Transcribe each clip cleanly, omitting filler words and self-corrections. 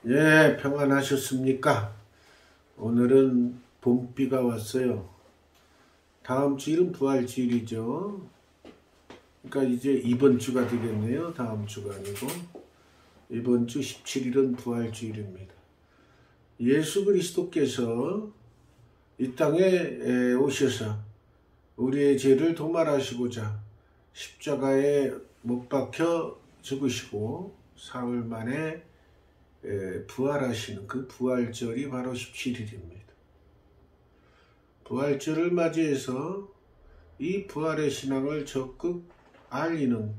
예, 평안하셨습니까? 오늘은 봄비가 왔어요. 다음 주일은 부활주일이죠. 그러니까 이제 이번 주가 되겠네요. 다음 주가 아니고. 이번 주 17일은 부활주일입니다. 예수 그리스도께서 이 땅에 오셔서 우리의 죄를 도말하시고자 십자가에 못 박혀 죽으시고 사흘 만에 부활하시는 그 부활절이 바로 17일입니다. 부활절을 맞이해서 이 부활의 신앙을 적극 알리는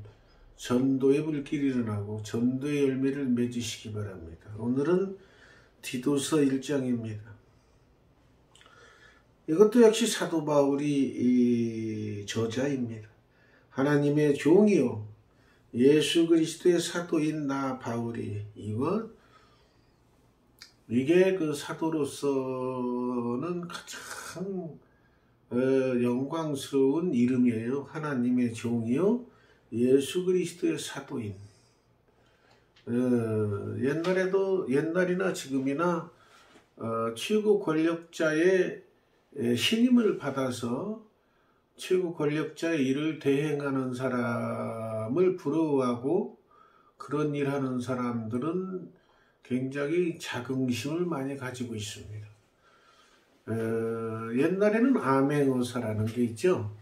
전도의 불길이 일어나고 전도의 열매를 맺으시기 바랍니다. 오늘은 디도서 1장입니다. 이것도 역시 사도 바울이 저자입니다. 하나님의 종이요 예수 그리스도의 사도인 나 바울이 이게 그 사도로서는 가장 영광스러운 이름이에요. 하나님의 종이요 예수 그리스도의 사도인. 옛날이나 지금이나 최고 권력자의 신임을 받아서 최고 권력자의 일을 대행하는 사람을 부러워하고 그런 일하는 사람들은 굉장히 자긍심을 많이 가지고 있습니다. 옛날에는 암행어사라는 게 있죠.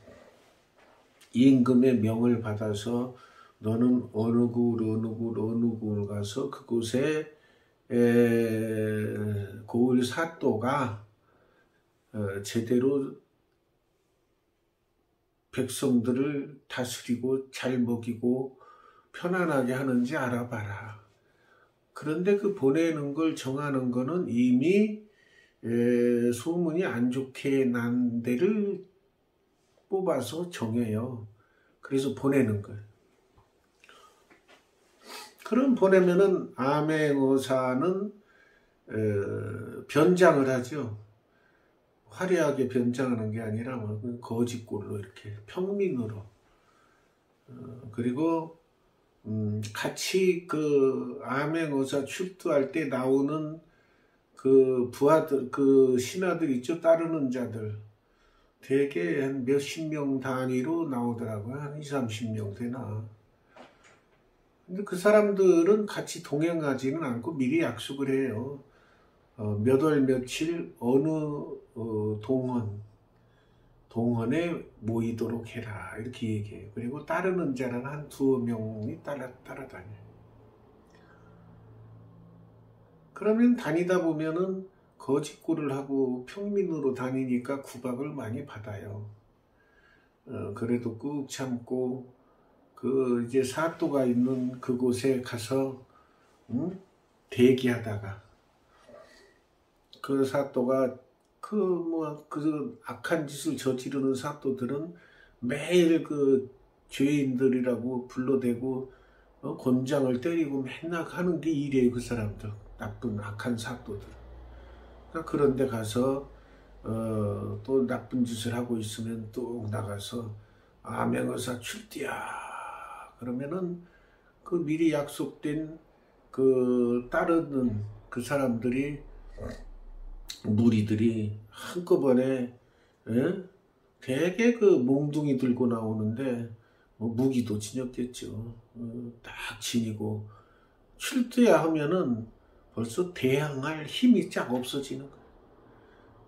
임금의 명을 받아서 너는 어느 굴 가서 그곳에 고을 사또가 제대로 백성들을 다스리고 잘 먹이고 편안하게 하는지 알아봐라. 그런데 그 보내는 걸 정하는 거는 이미 소문이 안 좋게 난 데를 뽑아서 정해요. 그래서 보내는 거예요. 그럼 보내면은 암행어사는 변장을 하죠. 화려하게 변장하는 게 아니라 거짓골로 이렇게 평민으로 그리고 같이 그 암행어사 출두할 때 나오는 그 부하들, 그 신하들 있죠. 따르는 자들 대개 한 몇십 명 단위로 나오더라고요. 한 20, 30명 되나. 근데 그 사람들은 같이 동행하지는 않고 미리 약속을 해요. 몇 월 며칠 어느 동원에 모이도록 해라 이렇게 얘기해요. 그리고 따르는 자는 한 두어 명이 따라다녀요. 그러면 다니다 보면은 거짓골을 하고 평민으로 다니니까 구박을 많이 받아요. 그래도 꾹 참고 그 이제 사또가 있는 그곳에 가서 대기하다가 그 사또가 그 악한 짓을 저지르는 사또들은 매일 그 죄인들이라고 불러대고 곤장을 때리고 맨날 하는 게 일이에요. 그 사람들 나쁜 악한 사또들. 그러니까 그런데 가서 또 나쁜 짓을 하고 있으면 또 나가서 암행어사 출두야 그러면은 그 미리 약속된 그 따르는 그 사람들이 무리들이 한꺼번에 되게 그 몽둥이 들고 나오는데 무기도 지녔겠죠. 딱 지니고 출두야 하면은 벌써 대항할 힘이 쫙 없어지는 거예요.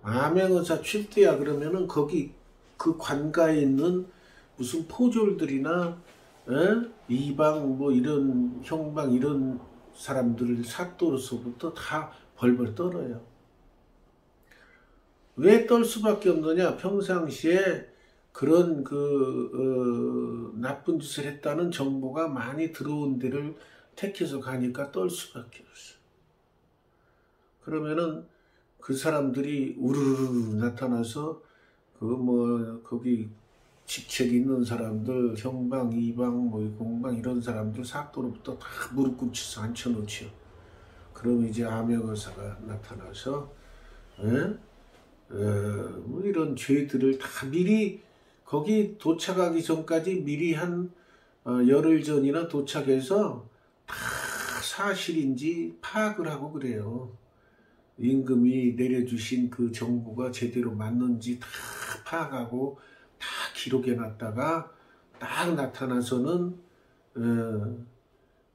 암행어사 출두야 그러면은 거기 그 관가에 있는 무슨 포졸들이나 이방 뭐 이런 형방 이런 사람들을 사또로서부터 다 벌벌 떨어요. 왜 떨 수밖에 없느냐? 평상시에 그런 나쁜 짓을 했다는 정보가 많이 들어온 데를 택해서 가니까 떨 수밖에 없어요. 그러면은 그 사람들이 우르르 나타나서 거기 직책 있는 사람들, 형방, 이방, 공방 이런 사람들 사또로부터 다 무릎 꿇쳐서 앉혀놓죠. 그럼 이제 암행어사가 나타나서 이런 죄들을 다 미리 거기 도착하기 전까지 미리 한 열흘 전이나 도착해서 다 사실인지 파악을 하고 그래요. 임금이 내려주신 그 정보가 제대로 맞는지 다 파악하고 다 기록해 놨다가 딱 나타나서는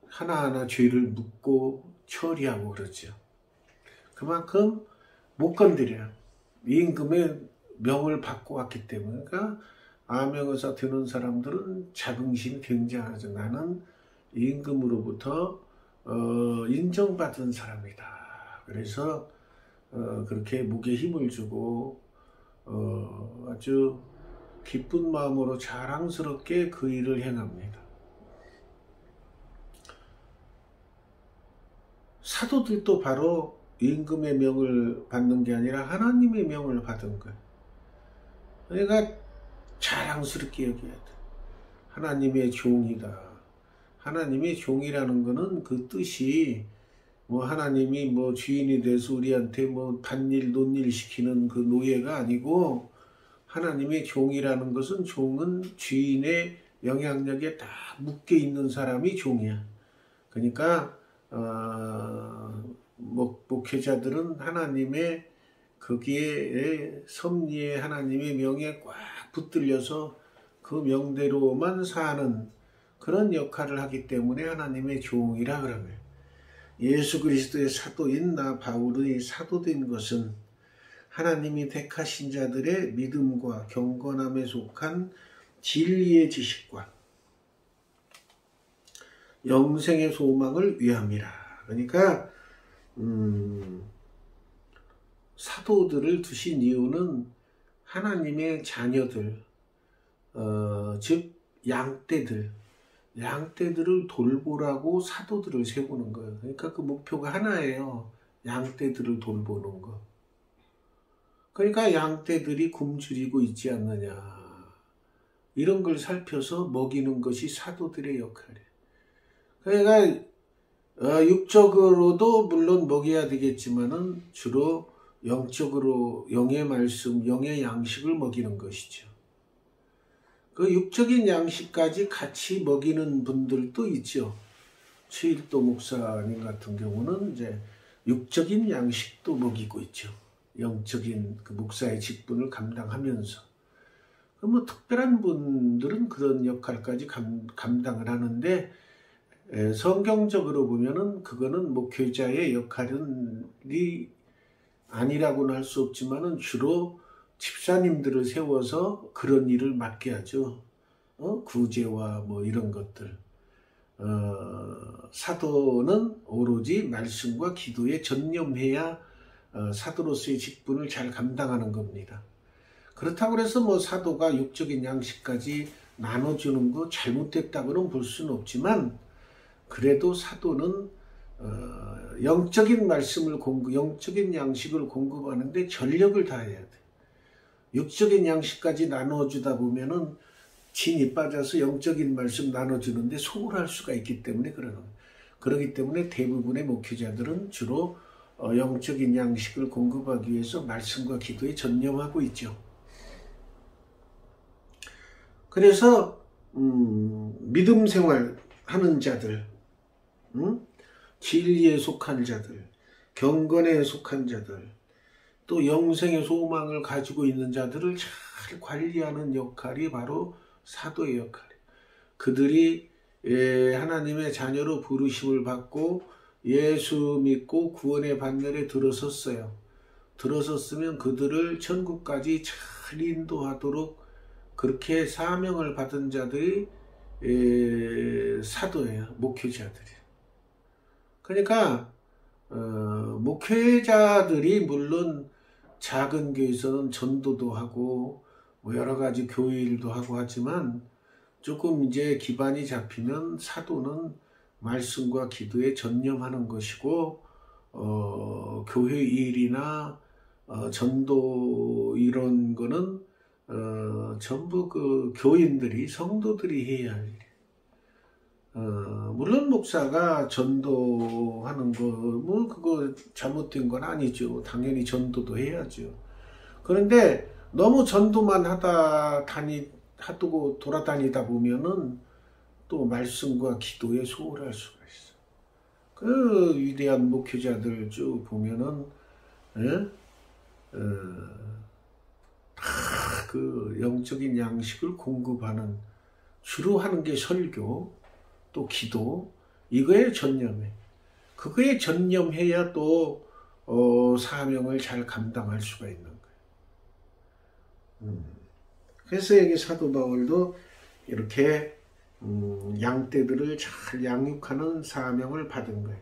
하나하나 죄를 묻고 처리하고 그러죠. 그만큼 못 건드려요. 임금의 명을 받고 왔기 때문에. 그러니까 아명의사 되는 사람들은 자긍심이 굉장하죠. 나는 임금으로부터 인정받은 사람이다. 그래서 그렇게 목에 힘을 주고 아주 기쁜 마음으로 자랑스럽게 그 일을 행합니다. 사도들도 바로 임금의 명을 받는 게 아니라 하나님의 명을 받은 거예요. 그러니까 자랑스럽게 여겨야 돼. 하나님의 종이다. 하나님의 종이라는 거는 그 뜻이 뭐 하나님이 뭐 주인이 돼서 우리한테 뭐 밭일 논일 시키는 그 노예가 아니고, 하나님의 종이라는 것은, 종은 주인의 영향력에 다 묶여 있는 사람이 종이야. 그러니까 목회자들은 하나님의 거기에 섭리에 하나님의 명에 꽉 붙들려서 그 명대로만 사는 그런 역할을 하기 때문에 하나님의 종이라 그러면, 예수 그리스도의 사도인 나 바울의 사도된 것은 하나님이 택하신 자들의 믿음과 경건함에 속한 진리의 지식과 영생의 소망을 위함이라. 그러니까 사도들을 두신 이유는 하나님의 자녀들, 즉 양떼들을 돌보라고 사도들을 세우는 거예요. 그러니까 그 목표가 하나예요. 양떼들을 돌보는 거. 그러니까 양떼들이 굶주리고 있지 않느냐, 이런 걸 살펴서 먹이는 것이 사도들의 역할이에요. 그러니까 육적으로도 물론 먹여야 되겠지만은 주로 영적으로 영의 말씀, 영의 양식을 먹이는 것이죠. 그 육적인 양식까지 같이 먹이는 분들도 있죠. 최일도 목사님 같은 경우는 이제 육적인 양식도 먹이고 있죠. 영적인 그 목사의 직분을 감당하면서. 뭐 특별한 분들은 그런 역할까지 감당을 하는데, 성경적으로 보면은 그거는 목회자의 역할이 아니라고는 할 수 없지만은 주로 집사님들을 세워서 그런 일을 맡게 하죠. 구제와 뭐 이런 것들. 사도는 오로지 말씀과 기도에 전념해야 사도로서의 직분을 잘 감당하는 겁니다. 그렇다고 해서 뭐 사도가 육적인 양식까지 나눠주는 거 잘못됐다고는 볼 수는 없지만, 그래도 사도는 영적인 말씀을 영적인 양식을 공급하는데 전력을 다해야 돼. 육적인 양식까지 나눠주다 보면은 진이 빠져서 영적인 말씀 나눠주는데 소홀할 수가 있기 때문에 그러는 거예요. 그렇기 때문에 대부분의 목회자들은 주로 영적인 양식을 공급하기 위해서 말씀과 기도에 전념하고 있죠. 그래서 믿음 생활 하는 자들, 진리에 속한 자들, 경건에 속한 자들, 또 영생의 소망을 가지고 있는 자들을 잘 관리하는 역할이 바로 사도의 역할이에요. 그들이 하나님의 자녀로 부르심을 받고 예수 믿고 구원의 반열에 들어섰어요. 들어섰으면 그들을 천국까지 잘 인도하도록 그렇게 사명을 받은 자들이 사도예요. 목회자들이에요. 그러니까 목회자들이 물론 작은 교회에서는 전도도 하고 뭐 여러 가지 교회 일도 하고 하지만, 조금 이제 기반이 잡히면 사도는 말씀과 기도에 전념하는 것이고, 교회 일이나 전도 이런 거는 전부 그 교인들이, 성도들이 해야 할 일이에요. 물론 목사가 전도하는 거 뭐 그거 잘못된 건 아니죠. 당연히 전도도 해야죠. 그런데 너무 전도만 하고 돌아다니다 보면은 또 말씀과 기도에 소홀할 수가 있어. 그 위대한 목회자들 쭉 보면은, 예? 그 영적인 양식을 공급하는, 주로 하는 게 설교, 또 기도, 이거에 전념해. 그거에 전념해야 또 사명을 잘 감당할 수가 있는 거예요. 그래서 여기 사도 바울도 이렇게 양떼들을 잘 양육하는 사명을 받은 거예요.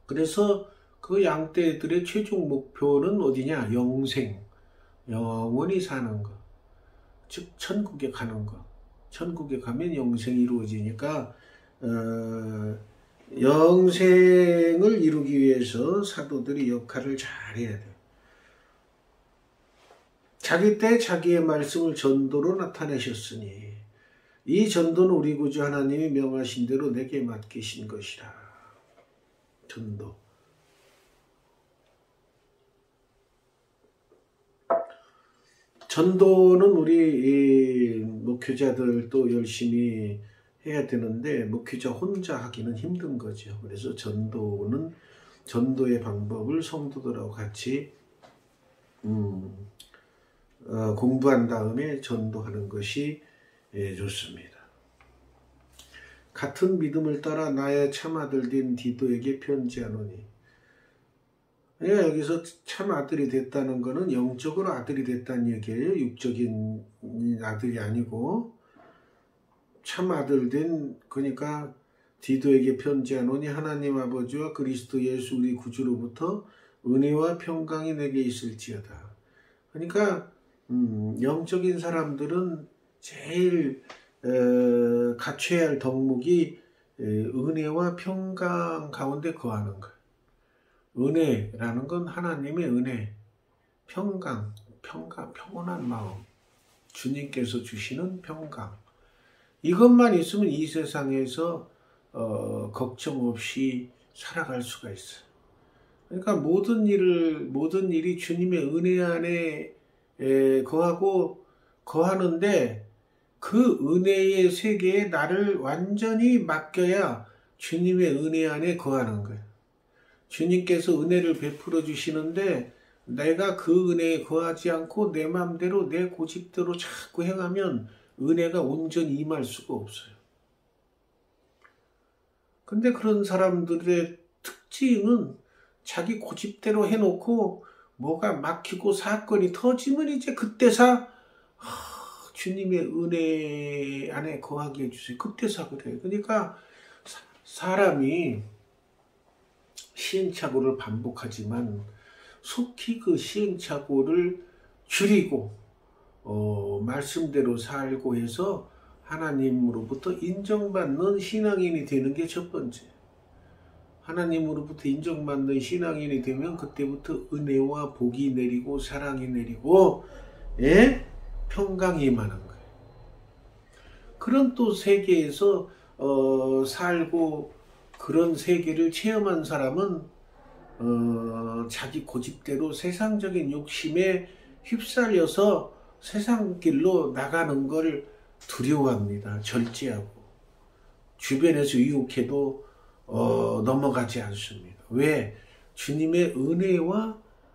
그래서 그 양떼들의 최종 목표는 어디냐? 영생, 영원히 사는 거, 즉 천국에 가는 거. 천국에 가면 영생이 이루어지니까 영생을 이루기 위해서 사도들이 역할을 잘 해야 돼요. 자기 때 자기의 말씀을 전도로 나타내셨으니 이 전도는 우리 구주 하나님이 명하신 대로 내게 맡기신 것이라. 전도. 전도는 우리 목회자들도 열심히 해야 되는데 목회자 혼자 하기는 힘든 거죠. 그래서 전도는 전도의 방법을 성도들하고 같이 공부한 다음에 전도하는 것이 좋습니다. 같은 믿음을 따라 나의 참아들 된 디도에게 편지하노니. 여기서 참 아들이 됐다는 것은 영적으로 아들이 됐다는 얘기예요. 육적인 아들이 아니고 참 아들 된, 그러니까 디도에게 편지하노니 하나님 아버지와 그리스도 예수 우리 구주로부터 은혜와 평강이 내게 있을지어다. 그러니까 영적인 사람들은 제일 갖춰야 할 덕목이 은혜와 평강 가운데 거하는 거예요. 은혜라는 건 하나님의 은혜, 평강, 평온한 마음, 주님께서 주시는 평강. 이것만 있으면 이 세상에서 걱정 없이 살아갈 수가 있어요. 그러니까 모든 일이 주님의 은혜 안에 거하는데 그 은혜의 세계에 나를 완전히 맡겨야 주님의 은혜 안에 거하는 거예요. 주님께서 은혜를 베풀어 주시는데 내가 그 은혜에 거하지 않고 내 마음대로 내 고집대로 자꾸 행하면 은혜가 온전히 임할 수가 없어요. 근데 그런 사람들의 특징은 자기 고집대로 해놓고 뭐가 막히고 사건이 터지면 이제 그때사 주님의 은혜 안에 거하게 해주세요. 그때사 그래요. 그러니까 사람이 시행착오를 반복하지만 속히 그 시행착오를 줄이고 말씀대로 살고 해서 하나님으로부터 인정받는 신앙인이 되는 게 첫 번째. 하나님으로부터 인정받는 신앙인이 되면 그때부터 은혜와 복이 내리고 사랑이 내리고 평강이 임하는 거예요. 그런 또 세계에서 살고 그런 세계를 체험한 사람은 자기 고집대로 세상적인 욕심에 휩쓸려서 세상 길로 나가는 걸 두려워합니다. 절제하고 주변에서 유혹해도 넘어가지 않습니다. 왜? 주님의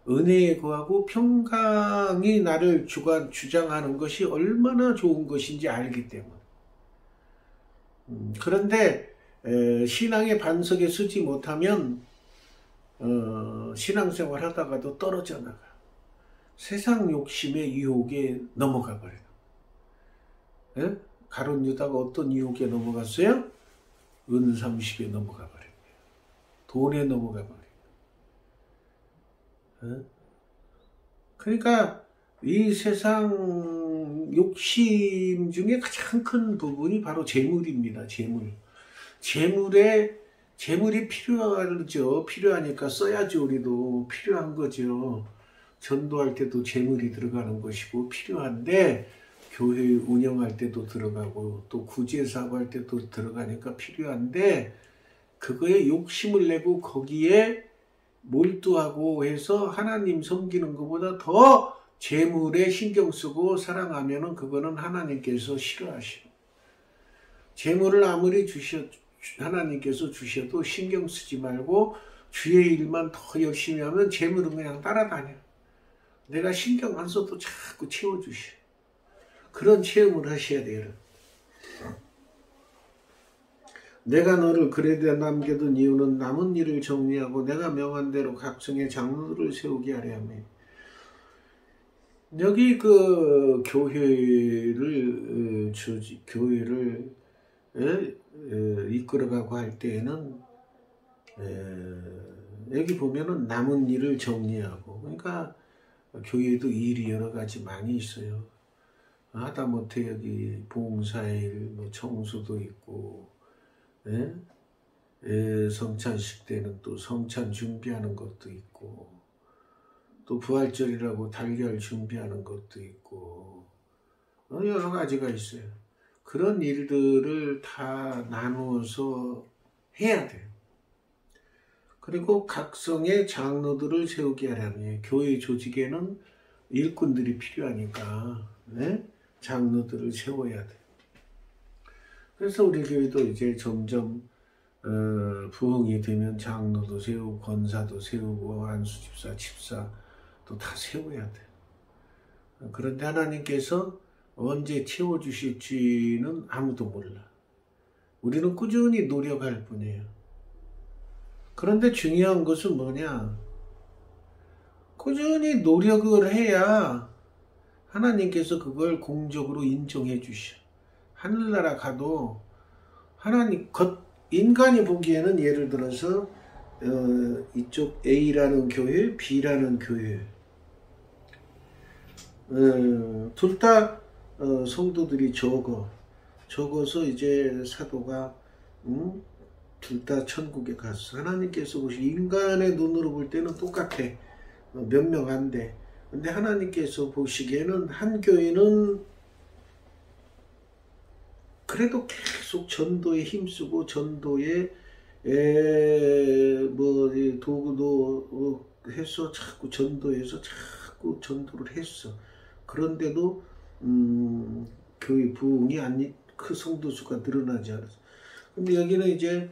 은혜에 거하고 평강이 나를 주장하는 것이 얼마나 좋은 것인지 알기 때문에. 그런데 신앙의 반석에 서지 못하면 신앙생활 하다가도 떨어져 나가요. 세상 욕심의 유혹에 넘어가 버려요. 가룟 유다가 어떤 유혹에 넘어갔어요? 은 30에 넘어가 버린 거예요. 돈에 넘어가 버린 거예요. 그러니까 이 세상 욕심 중에 가장 큰 부분이 바로 재물입니다. 재물이 필요하죠. 필요하니까 써야죠. 우리도 필요한 거죠. 전도할 때도 재물이 들어가는 것이고 필요한데 교회 운영할 때도 들어가고 또 구제사업 할 때도 들어가니까 필요한데 그거에 욕심을 내고 거기에 몰두하고 해서 하나님 섬기는 것보다 더 재물에 신경 쓰고 사랑하면은 그거는 하나님께서 싫어하시고 재물을 아무리 하나님께서 주셔도 신경 쓰지 말고 주의 일만 더 열심히 하면 재물은 그냥 따라다녀. 내가 신경 안 써도 자꾸 채워주셔. 그런 체험을 하셔야 돼요. 내가 너를 그레데 남겨둔 이유는 남은 일을 정리하고 내가 명한 대로 각성의 장로들을 세우게 하려 함이에요. 여기 그 교회를 이끌어가고 할 때에는 여기 보면은 남은 일을 정리하고, 그러니까 교회도 일이 여러 가지 많이 있어요. 하다못해 여기 봉사일, 뭐 청소도 있고, 성찬식 때는 또 성찬 준비하는 것도 있고, 또 부활절이라고 달걀 준비하는 것도 있고, 여러 가지가 있어요. 그런 일들을 다 나누어서 해야 돼요. 그리고 각성의 장로들을 세우게 하려면 교회 조직에는 일꾼들이 필요하니까 장로들을 세워야 돼요. 그래서 우리 교회도 이제 점점 부흥이 되면 장로도 세우고 권사도 세우고 안수집사, 집사 또 다 세워야 돼요. 그런데 하나님께서 언제 채워주실지는 아무도 몰라. 우리는 꾸준히 노력할 뿐이에요. 그런데 중요한 것은 뭐냐? 꾸준히 노력을 해야 하나님께서 그걸 공적으로 인정해 주셔. 하늘나라 가도 인간이 보기에는 예를 들어서 이쪽 A라는 교회, B라는 교회 둘 다 성도들이 적어서 이제 사도가 둘 다 천국에 갔어. 하나님께서 보시 인간의 눈으로 볼 때는 똑같아. 몇 명 안 돼. 근데 하나님께서 보시기에는 한 교회는 그래도 계속 전도에 힘쓰고 전도에 뭐 도구도 해서 자꾸 전도해서 자꾸 전도를 했어. 그런데도 교회 부흥이 그 성도 수가 늘어나지 않았어. 근데 여기는 이제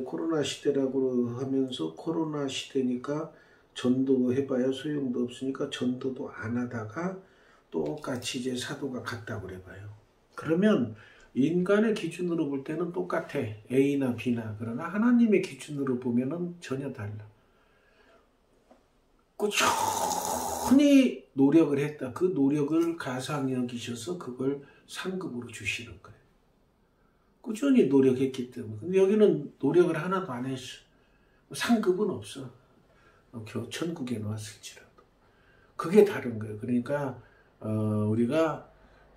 코로나 시대라고 하면서 코로나 시대니까 전도 해봐야 소용도 없으니까 전도도 안 하다가 똑같이 이제 사도가 갔다고 그래봐요. 그러면 인간의 기준으로 볼 때는 똑같아. A나 B나. 그러나 하나님의 기준으로 보면은 전혀 달라. 꾸준히 노력을 했다. 그 노력을 가상 여기셔서 그걸 상급으로 주시는 거예요. 꾸준히 노력했기 때문에. 근데 여기는 노력을 하나도 안 했어. 상급은 없어. 천국에 놓았을지라도. 그게 다른 거예요. 그러니까 우리가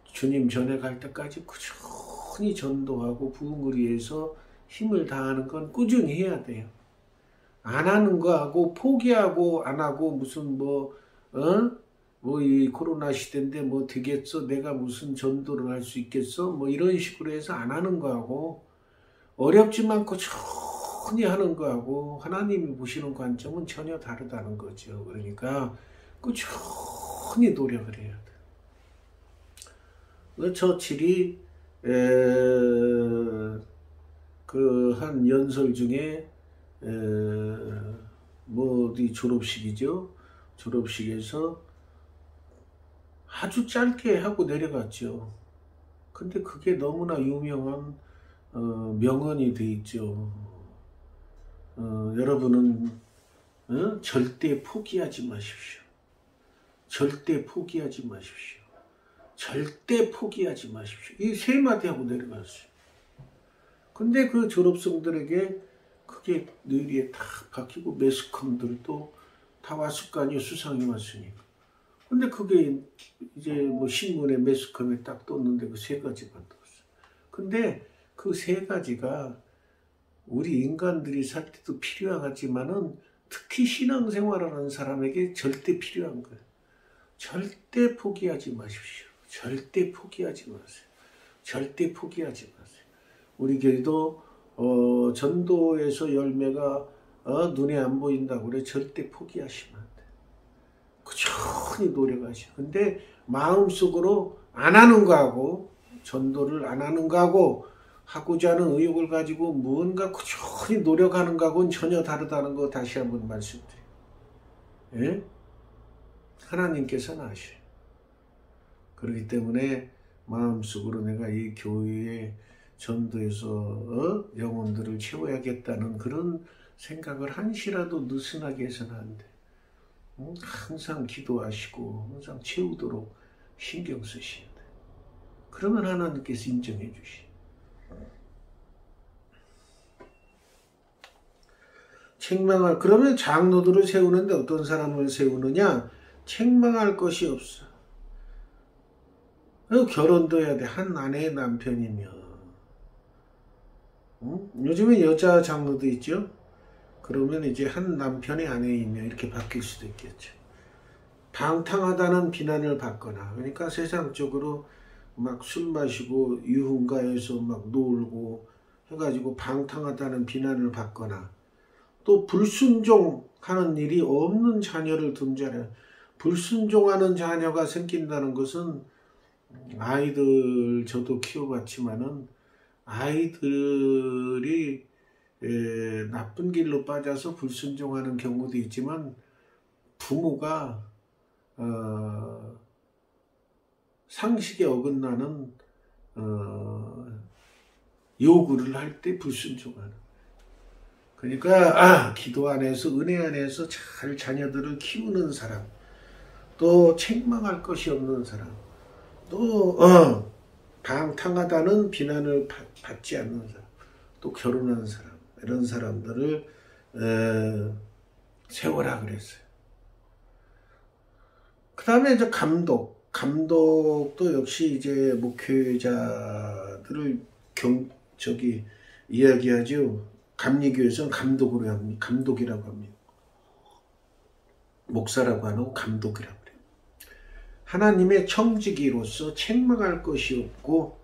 주님 전에 갈 때까지 꾸준히 전도하고 부흥을 위해서 힘을 다하는 건 꾸준히 해야 돼요. 안 하는 거하고 포기하고 안 하고 무슨 이 코로나 시대인데 뭐 되겠어? 내가 무슨 전도를 할 수 있겠어? 뭐 이런 식으로 해서 안 하는 거하고 어렵지만 꾸준히 하는 거하고 하나님이 보시는 관점은 전혀 다르다는 거죠. 그러니까 꾸준히 노력을 해야 돼. 처칠이 그 한 연설 중에 어디 졸업식이죠. 졸업식에서 아주 짧게 하고 내려갔죠. 근데 그게 너무나 유명한 명언이 돼 있죠. 여러분은 절대 포기하지 마십시오. 절대 포기하지 마십시오. 절대 포기하지 마십시오. 이 세 마디 하고 내려갔어요. 근데 그 졸업생들에게 그게 뇌리에 다 박히고 매스컴들도 다 왔을 거 아니에요. 수상이 왔으니까. 근데 그게 이제 뭐 신문에 매스컴에 딱 떴는데 그 세 가지만 떴어요. 근데 그 세 가지가 우리 인간들이 살 때도 필요하지만은 특히 신앙생활을 하는 사람에게 절대 필요한 거예요. 절대 포기하지 마십시오. 절대 포기하지 마세요. 절대 포기하지 마세요. 우리 교회도 전도에서 열매가 눈에 안 보인다고 그래. 절대 포기하시면 안 돼요. 꾸준히 노력하시오. 근데 마음속으로 안 하는 거하고 전도를 안 하는 거하고 하고자 하는 의욕을 가지고 무언가 꾸준히 노력하는 것하고는 전혀 다르다는 거 다시 한번 말씀드려요. 예? 하나님께서는 아셔요. 그렇기 때문에 마음속으로 내가 이 교회에 전도해서 영혼들을 채워야겠다는 그런 생각을 한시라도 느슨하게 해서는 안 돼. 항상 기도하시고 항상 채우도록 신경 쓰셔야 돼. 그러면 하나님께서 인정해 주시. 책망할, 그러면 장로들을 세우는데 어떤 사람을 세우느냐? 책망할 것이 없어. 결혼도 해야 돼. 한 아내의 남편이면. 요즘에 여자 장로도 있죠. 그러면 이제 한 남편의 아내이면 이렇게 바뀔 수도 있겠죠. 방탕하다는 비난을 받거나, 그러니까 세상적으로 막 술 마시고 유흥가에서 막 놀고 해가지고 방탕하다는 비난을 받거나, 또 불순종하는 일이 없는 자녀를 둔 자녀, 불순종하는 자녀가 생긴다는 것은 아이들 저도 키워봤지만은 아이들이 나쁜 길로 빠져서 불순종하는 경우도 있지만 부모가 상식에 어긋나는 요구를 할 때 불순종하는. 그러니까 기도 안에서 은혜 안에서 잘 자녀들을 키우는 사람, 또 책망할 것이 없는 사람, 또 방탕하다는 비난을 받지 않는 사람, 또 결혼한 사람, 이런 사람들을 세워라 그랬어요. 그 다음에 이제 감독도 역시 이제 목회자들을 이야기하죠. 감리교에서는 감독이라고 합니다. 목사라고 안 하고 감독이라고 그래요. 하나님의 청지기로서 책망할 것이 없고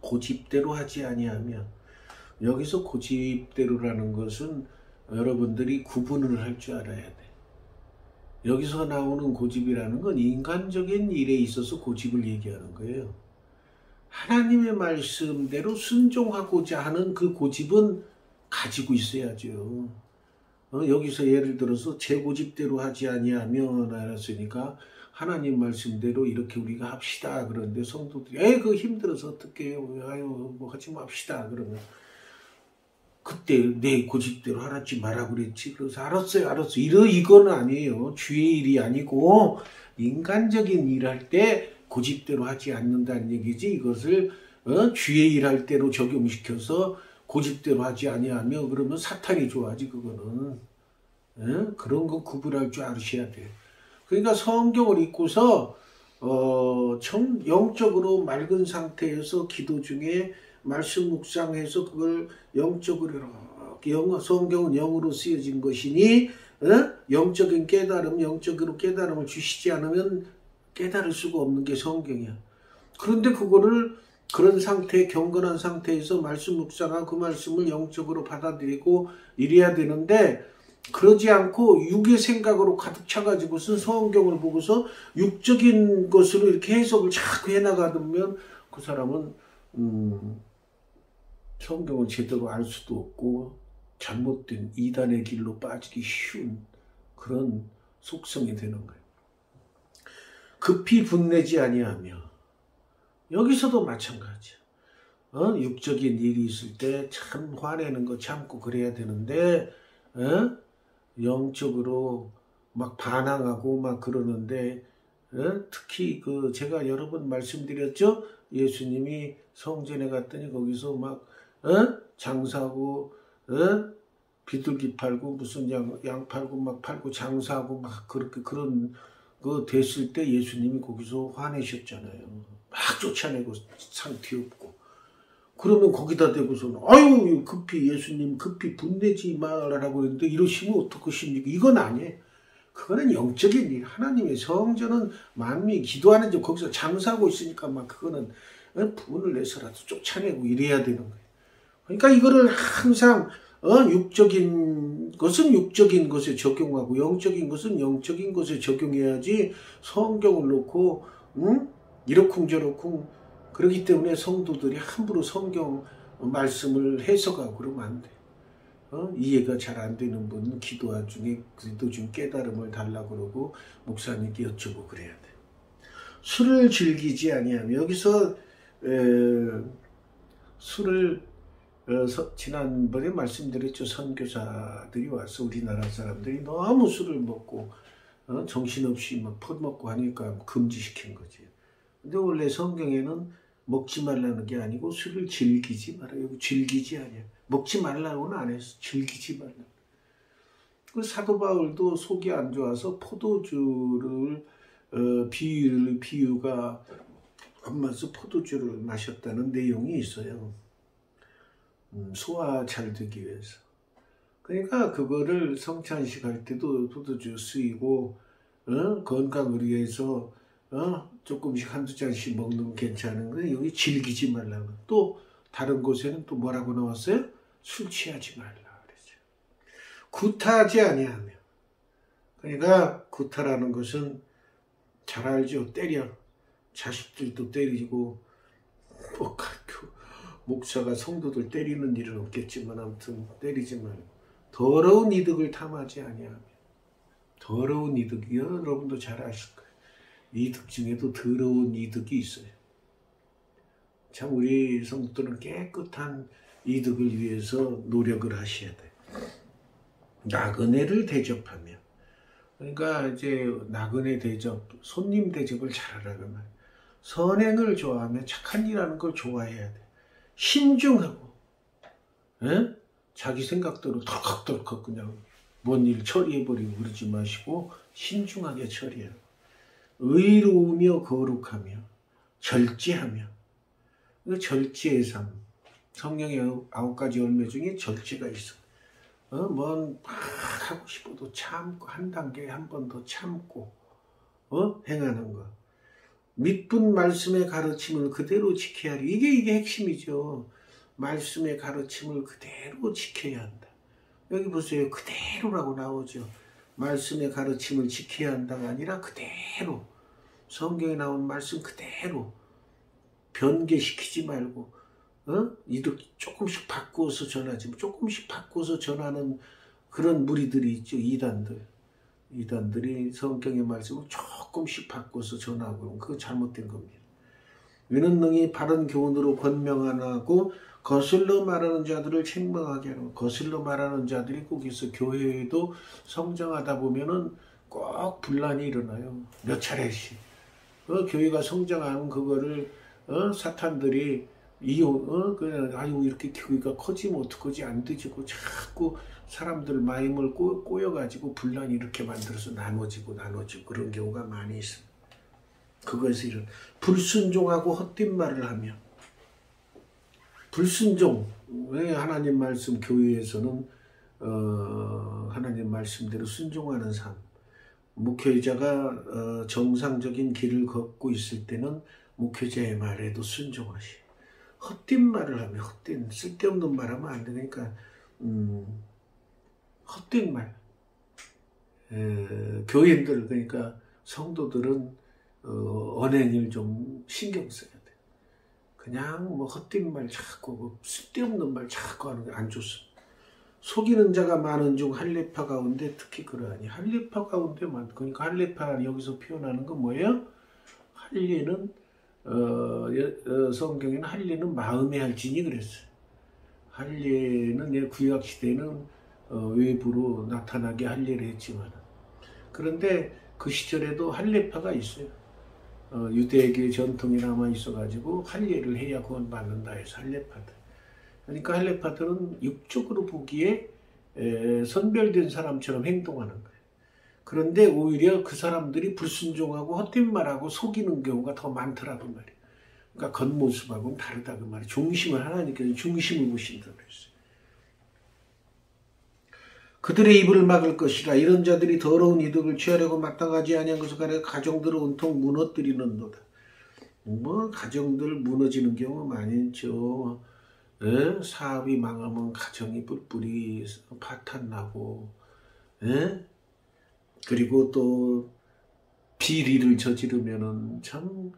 고집대로 하지 아니하며, 여기서 고집대로라는 것은 여러분들이 구분을 할 줄 알아야 돼. 여기서 나오는 고집이라는 건 인간적인 일에 있어서 고집을 얘기하는 거예요. 하나님의 말씀대로 순종하고자 하는 그 고집은 가지고 있어야죠. 여기서 예를 들어서 제 고집대로 하지 아니하며 나였으니까 하나님 말씀대로 이렇게 우리가 합시다. 그런데 성도들이 그거 힘들어서 어떻게 해요? 뭐 하지 맙시다. 그러면 그때 내 고집대로 하라지 마라 그랬지. 그래서 알았어요. 이거는 아니에요. 주의 일이 아니고 인간적인 일 할 때 고집대로 하지 않는다는 얘기지. 이것을 주의 일 할 때로 적용시켜서 고집대로 하지 아니하며 그러면 사탄이 좋아하지. 그거는 그런 거 구분할 줄 아셔야 돼. 그러니까 성경을 읽고서 영적으로 맑은 상태에서 기도 중에 말씀 묵상해서 그걸 영적으로 성경은 영으로 쓰여진 것이니 영적인 깨달음, 영적으로 깨달음을 주시지 않으면 깨달을 수가 없는 게 성경이야. 그런데 그거를 그런 상태, 경건한 상태에서 말씀 묵상하고 그 말씀을 영적으로 받아들이고 이래야 되는데, 그러지 않고 육의 생각으로 가득 차가지고서 성경을 보고서 육적인 것으로 이렇게 해석을 자꾸 해나가면 그 사람은 성경을 제대로 알 수도 없고 잘못된 이단의 길로 빠지기 쉬운 그런 속성이 되는 거예요. 급히 분내지 아니하며, 여기서도 마찬가지야. 육적인 일이 있을 때 참 화내는 거 참고 그래야 되는데 영적으로 막 반항하고 막 그러는데, 특히 제가 여러 번 말씀드렸죠. 예수님이 성전에 갔더니 거기서 막 장사하고 비둘기 팔고 무슨 양 팔고 막 팔고 장사하고 막 그렇게 그런 거 됐을 때 예수님이 거기서 화내셨잖아요. 막 쫓아내고 상태 없고. 그러면 거기다 대고서는 예수님 급히 분내지 말라라고 했는데 이러시면 어떡하십니까? 이건 아니에요. 그거는 영적인 일. 하나님의 성전은 만민이 기도하는 데 거기서 장사하고 있으니까 막 그거는 분을 내서라도 쫓아내고 이래야 되는 거예요. 그러니까 이거를 항상 육적인 것은 육적인 것에 적용하고 영적인 것은 영적인 것에 적용해야지, 성경을 놓고 이러쿵저러쿵 그렇기 때문에 성도들이 함부로 성경 말씀을 해석하고 그러면 안 돼. 이해가 잘 안 되는 분은 기도 중에 그래도 좀 깨달음을 달라고 그러고 목사님께 여쭈고 그래야 돼. 술을 즐기지 아니하면 여기서 술을 지난번에 말씀드렸죠. 선교사들이 와서 우리나라 사람들이 너무 술을 먹고 정신없이 막 퍼먹고 하니까 금지시킨 거지. 근데 원래 성경에는 먹지 말라는 게 아니고 술을 즐기지 마라. 여기 즐기지 아니야. 먹지 말라고는 안 했어. 즐기지 말라. 그 사도 바울도 속이 안 좋아서 포도주를 비유가 엄마서 포도주를 마셨다는 내용이 있어요. 소화 잘 되기 위해서. 그러니까 그거를 성찬식 할 때도 포도주 쓰이고 건강을 위해서 조금씩 한두 잔씩 먹는 건 괜찮은 거예요. 여기 즐기지 말라고. 또 다른 곳에는 또 뭐라고 나왔어요? 술 취하지 말라 그랬죠. 구타하지 아니하며. 그러니까 구타라는 것은 잘 알죠. 때려. 자식들도 때리고 목사가 성도들 때리는 일은 없겠지만 아무튼 때리지 말고 더러운 이득을 탐하지 아니하며. 더러운 이득이요. 여러분도 잘 아실 거예요. 이득 중에도 더러운 이득이 있어요. 참 우리 성도들은 깨끗한 이득을 위해서 노력을 하셔야 돼요. 나그네를 대접하며. 그러니까 이제 나그네 대접, 손님 대접을 잘하라고 말이에요. 선행을 좋아하며 착한 일하는 걸 좋아해야 돼. 신중하고, 자기 생각대로 덜컥덜컥 그냥 뭔 일 처리해버리고 그러지 마시고 신중하게 처리해요. 의로우며 거룩하며 절제하며. 절제의 삶. 성령의 9가지 열매 중에 절제가 있어. 뭔 하고 싶어도 참고 한 단계 한 번 더 참고 행하는 거. 믿분 말씀의 가르침을 그대로 지켜야 해. 이게 핵심이죠. 말씀의 가르침을 그대로 지켜야 한다. 여기 보세요. 그대로라고 나오죠. 말씀의 가르침을 지켜야 한다가 아니라 그대로. 성경에 나온 말씀 그대로. 변개시키지 말고 이도 조금씩 바꾸어서 전하지. 조금씩 바꾸어서 전하는 그런 무리들이 있죠. 이단들이 성경의 말씀을 조금씩 바꿔서 전하고 그러면 그거 잘못된 겁니다. 이는 능히 바른 교훈으로 권명하고 거슬러 말하는 자들을 책망하게 하는. 거슬러 말하는 자들이 꼭 있어. 교회에도 성장하다 보면은 꼭 분란이 일어나요. 몇 차례씩. 교회가 성장하면 그거를 사탄들이 아유 이렇게 교회가 커지면 어떡하지 안 되지고 자꾸 사람들 마음을 꼬여가지고 분란이 이렇게 만들어서 나눠지고 그런 경우가 많이 있습니다. 그것이 이런 불순종하고 헛된 말을 하며. 불순종. 왜 하나님 말씀 교회에서는 하나님 말씀대로 순종하는 삶. 목회자가 정상적인 길을 걷고 있을 때는 목회자의 말에도 순종하시. 헛된 말을 하면 헛된 쓸데없는 말하면 안 되니까 헛된 말. 교인들 그러니까 성도들은 언행을 좀 신경 써야 돼. 그냥 뭐 헛된 말 자꾸 쓸데없는 말 자꾸 하는 게 안 좋습니다. 속이는 자가 많은 중 할례파 가운데 특히 그러하니. 할례파 가운데 그러니까 할례파 여기서 표현하는 건 뭐예요? 할례는 성경에는 할례는 마음의 할지니 그랬어요. 할례는 구약 시대는 외부로 나타나게 할례를 했지만 그런데 그 시절에도 할례파가 있어요. 유대계 전통이 남아 있어가지고 할례를 해야 구원 받는다 해서 할례파들. 그러니까 할례파들은 육적으로 보기에 선별된 사람처럼 행동하는 거예요. 그런데 오히려 그 사람들이 불순종하고 헛된 말하고 속이는 경우가 더 많더라고 말이에요. 그러니까 겉모습하고는 다르다 그 말이에요. 중심을 하나님께서 중심을 보신다고 했어요. 그들의 입을 막을 것이라. 이런 자들이 더러운 이득을 취하려고 마땅하지 아니한 것을 가려 가정들을 온통 무너뜨리는도다. 뭐 가정들 무너지는 경우 많이 있죠. 사업이 망하면 가정이 뿔뿔이 파탄나고, 그리고 또 비리를 저지르면은 참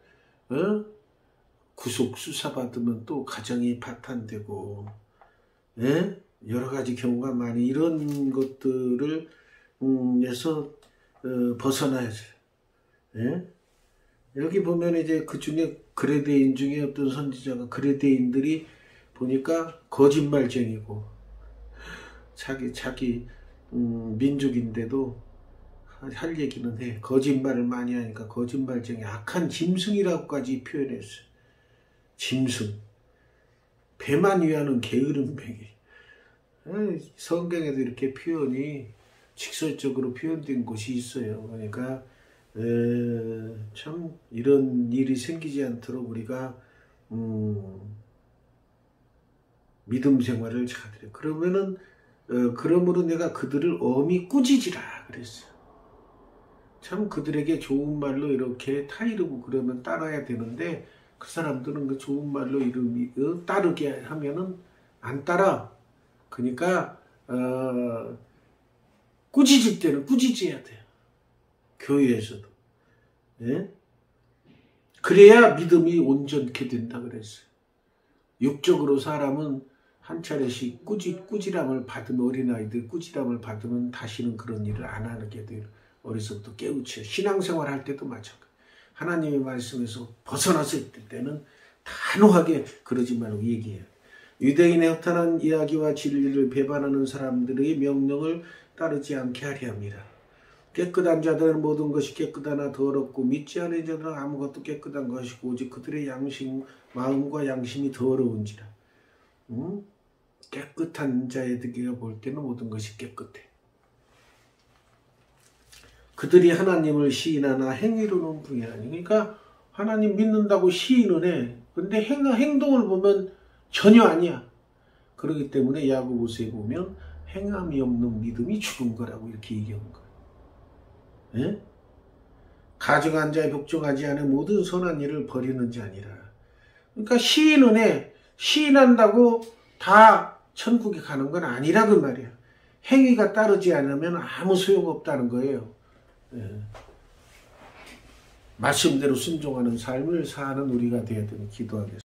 구속 수사받으면 또 가정이 파탄되고, 예? 여러 가지 경우가 많이 이런 것들을 에서 벗어나야죠. 예? 여기 보면 이제 그 중에 그레데인 중에 어떤 선지자가 그레데인들이 보니까 거짓말쟁이고 자기 민족인데도 할 얘기는 해. 거짓말을 많이 하니까 거짓말쟁이, 악한 짐승이라고까지 표현했어요. 짐승. 배만 위하는 게으름뱅이. 성경에도 이렇게 표현이 직설적으로 표현된 곳이 있어요. 그러니까 참 이런 일이 생기지 않도록 우리가 믿음 생활을 잘해요. 그러면은 그러므로 내가 그들을 엄히 꾸짖으라 그랬어요. 참 그들에게 좋은 말로 이렇게 타이르고 그러면 따라야 되는데 그 사람들은 그 좋은 말로 따르게 하면은 안 따라. 그러니까 꾸짖을 때는 꾸짖어야 돼요. 교회에서도. 예? 그래야 믿음이 온전케 된다 그랬어요. 육적으로 사람은 한 차례씩 꾸지람을 받은 어린아이들 꾸지람을 받으면 다시는 그런 일을 안 하게 돼요. 어려서부터 깨우쳐요. 신앙생활 할 때도 마찬가지. 하나님의 말씀에서 벗어났을 때는 단호하게 그러지 말고 얘기해요. 유대인의 허탄한 이야기와 진리를 배반하는 사람들의 명령을 따르지 않게 하려 합니다. 깨끗한 자들은 모든 것이 깨끗하나 더럽고 믿지 않은 자들은 아무것도 깨끗한 것이고 오직 그들의 마음과 양심이 더러운지라. 깨끗한 자에게 볼 때는 모든 것이 깨끗해. 그들이 하나님을 시인하나 행위로는 부인하니. 그러니까 하나님 믿는다고 시인은 해. 근데 행동을 보면 전혀 아니야. 그렇기 때문에 야고보서에 보면 행함이 없는 믿음이 죽은 거라고 이렇게 얘기한 거야. 예? 가증한 자에 복종하지 않은 모든 선한 일을 버리는 자 아니라. 그러니까 시인은 해. 시인한다고 다 천국에 가는 건 아니라 그 말이야. 행위가 따르지 않으면 아무 소용없다는 거예요. 예. 말씀대로 순종하는 삶을 사는 우리가 되어야 되는 기도하겠습니다.